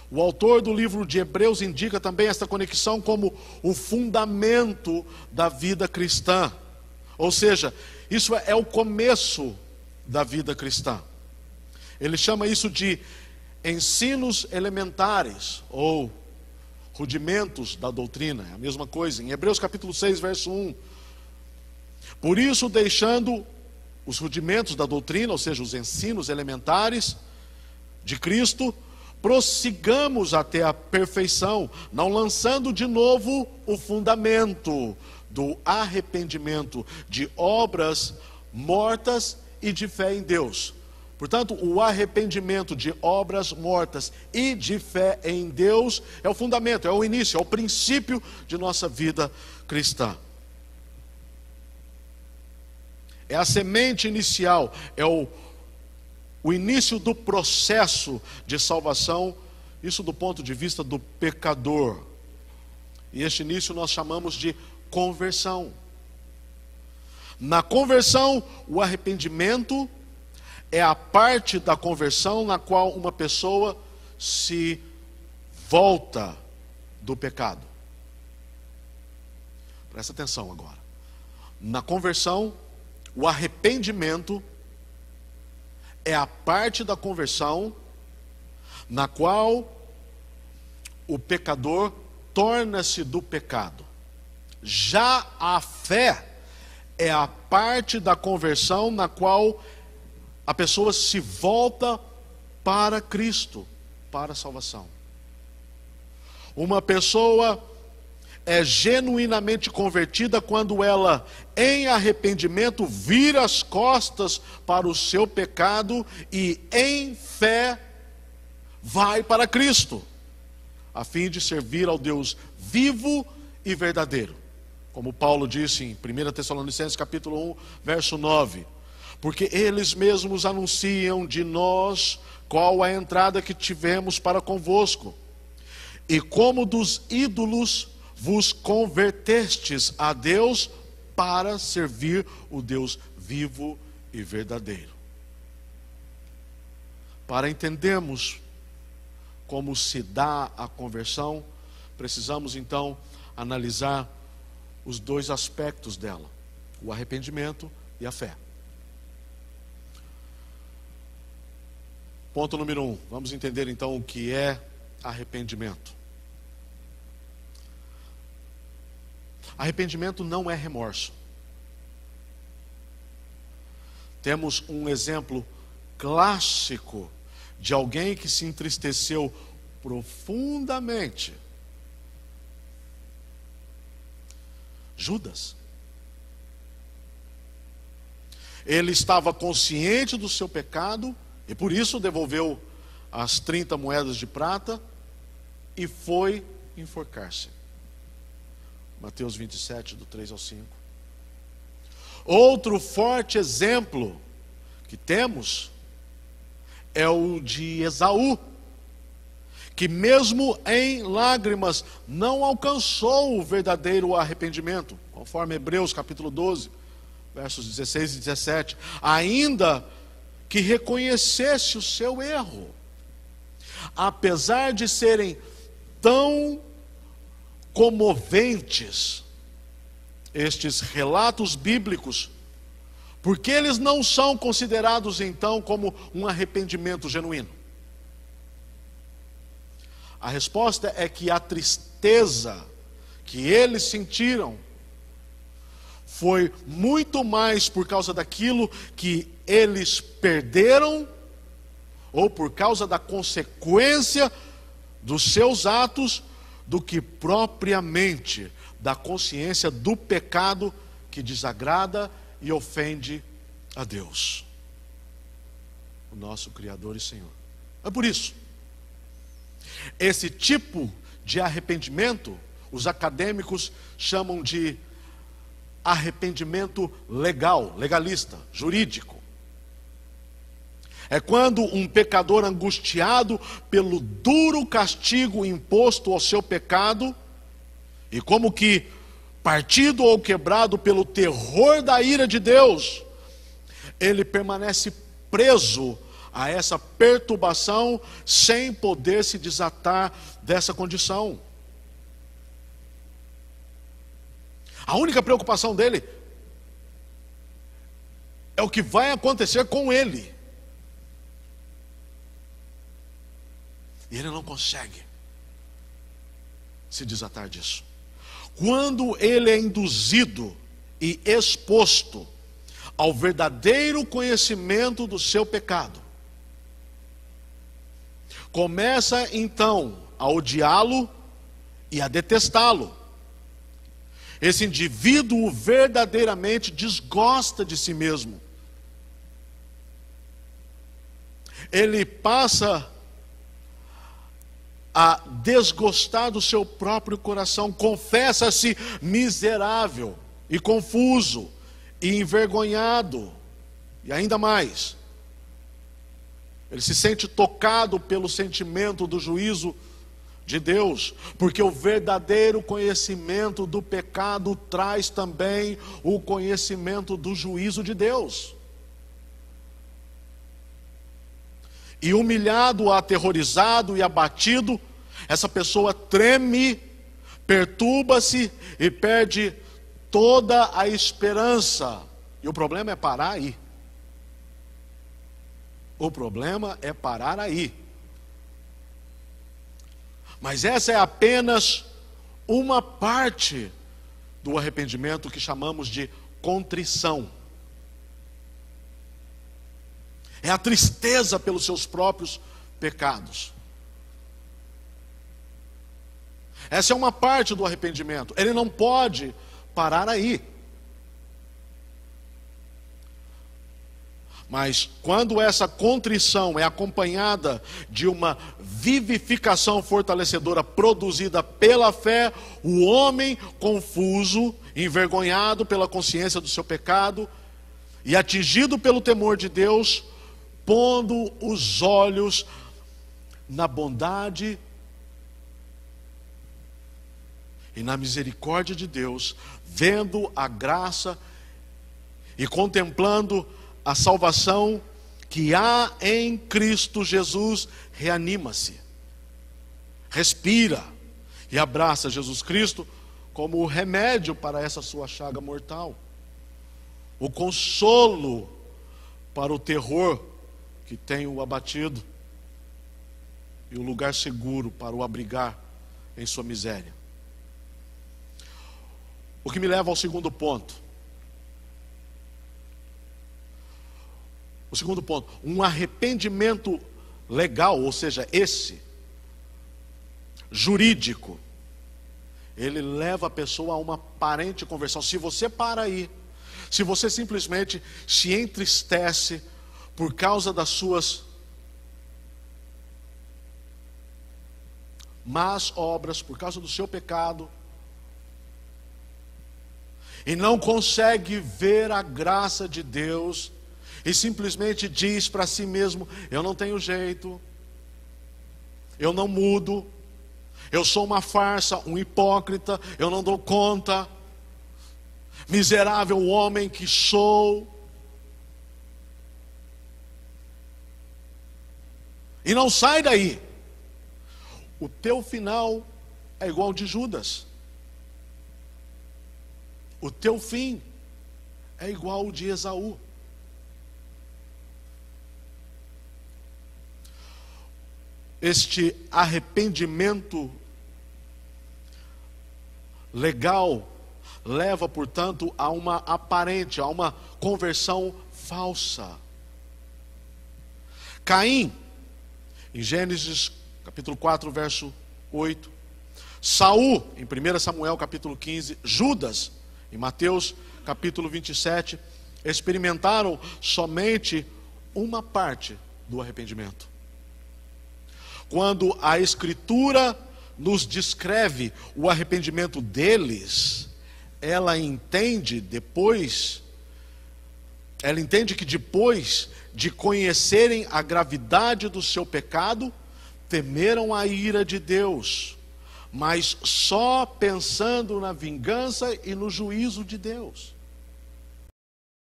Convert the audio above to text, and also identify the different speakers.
Speaker 1: O autor do livro de Hebreus indica também esta conexão como o fundamento da vida cristã. Ou seja, isso é o começo da vida cristã. Ele chama isso de ensinos elementares ou rudimentos da doutrina. É a mesma coisa. Em Hebreus capítulo 6, verso 1. Por isso, deixando os rudimentos da doutrina, ou seja, os ensinos elementares de Cristo, prossigamos até a perfeição, não lançando de novo o fundamento do arrependimento de obras mortas e de fé em Deus. Portanto, o arrependimento de obras mortas e de fé em Deus é o fundamento, é o início, é o princípio de nossa vida cristã. É a semente inicial, é o início do processo de salvação, isso do ponto de vista do pecador. E este início nós chamamos de conversão. Na conversão, o arrependimento é a parte da conversão na qual uma pessoa se volta do pecado. Presta atenção agora. Na conversão, o arrependimento é a parte da conversão na qual o pecador torna-se do pecado. Já a fé é a parte da conversão na qual a pessoa se volta para Cristo, para a salvação. Uma pessoa é genuinamente convertida quando ela, em arrependimento, vira as costas para o seu pecado e, em fé, vai para Cristo, a fim de servir ao Deus vivo e verdadeiro. Como Paulo disse em 1 Tessalonicenses capítulo 1, verso 9. Porque eles mesmos anunciam de nós qual a entrada que tivemos para convosco. E como dos ídolos vos convertestes a Deus para servir o Deus vivo e verdadeiro. Para entendermos como se dá a conversão, precisamos então analisar os dois aspectos dela, o arrependimento e a fé. Ponto número 1, vamos entender então o que é arrependimento. Arrependimento não é remorso. Temos um exemplo clássico de alguém que se entristeceu profundamente. Judas. Ele estava consciente do seu pecado e por isso devolveu as 30 moedas de prata e foi enforcar-se. Mateus 27, do 3 ao 5. Outro forte exemplo que temos é o de Esaú, que mesmo em lágrimas não alcançou o verdadeiro arrependimento, conforme Hebreus capítulo 12, versos 16 e 17, ainda que reconhecesse o seu erro. Apesar de serem tão comoventes estes relatos bíblicos, porque eles não são considerados então como um arrependimento genuíno? A resposta é que a tristeza que eles sentiram foi muito mais por causa daquilo que eles perderam, ou por causa da consequência dos seus atos, do que propriamente da consciência do pecado que desagrada e ofende a Deus, o nosso Criador e Senhor. É por isso, esse tipo de arrependimento, os acadêmicos chamam de arrependimento legal, legalista, jurídico. É quando um pecador angustiado pelo duro castigo imposto ao seu pecado, e como que partido ou quebrado pelo terror da ira de Deus, ele permanece preso a essa perturbação sem poder se desatar dessa condição. A única preocupação dele é o que vai acontecer com ele. E ele não consegue se desatar disso. Quando ele é induzido e exposto ao verdadeiro conhecimento do seu pecado, começa então a odiá-lo e a detestá-lo. Esse indivíduo verdadeiramente desgosta de si mesmo. Ele passa a desgostar do seu próprio coração, confessa-se miserável e confuso e envergonhado, e ainda mais, ele se sente tocado pelo sentimento do juízo de Deus, porque o verdadeiro conhecimento do pecado traz também o conhecimento do juízo de Deus. E humilhado, aterrorizado e abatido, essa pessoa treme, perturba-se e perde toda a esperança. E o problema é parar aí. O problema é parar aí. Mas essa é apenas uma parte do arrependimento que chamamos de contrição. É a tristeza pelos seus próprios pecados. Essa é uma parte do arrependimento. Ele não pode parar aí. Mas quando essa contrição é acompanhada de uma vivificação fortalecedora produzida pela fé, o homem confuso, envergonhado pela consciência do seu pecado e atingido pelo temor de Deus, pondo os olhos na bondade e na misericórdia de Deus, vendo a graça e contemplando a salvação que há em Cristo Jesus, reanima-se, respira e abraça Jesus Cristo como o remédio para essa sua chaga mortal, o consolo para o terror que tem o abatido e o lugar seguro para o abrigar em sua miséria. O que me leva ao segundo ponto. O segundo ponto, um arrependimento legal, ou seja, esse, jurídico, ele leva a pessoa a uma aparente conversão. Se você para aí, se você simplesmente se entristece por causa das suas más obras, por causa do seu pecado, e não consegue ver a graça de Deus, e simplesmente diz para si mesmo: eu não tenho jeito, eu não mudo, eu sou uma farsa, um hipócrita, eu não dou conta, miserável homem que sou. E não sai daí. O teu final é igual ao de Judas. O teu fim é igual ao de Esaú. Este arrependimento legal leva, portanto, a uma aparente, a uma conversão falsa. Caim, em Gênesis capítulo 4, verso 8. Saul, em 1 Samuel capítulo 15. Judas, em Mateus capítulo 27. Experimentaram somente uma parte do arrependimento. Quando a Escritura nos descreve o arrependimento deles, ela entende que depois de conhecerem a gravidade do seu pecado, temeram a ira de Deus, mas só pensando na vingança e no juízo de Deus.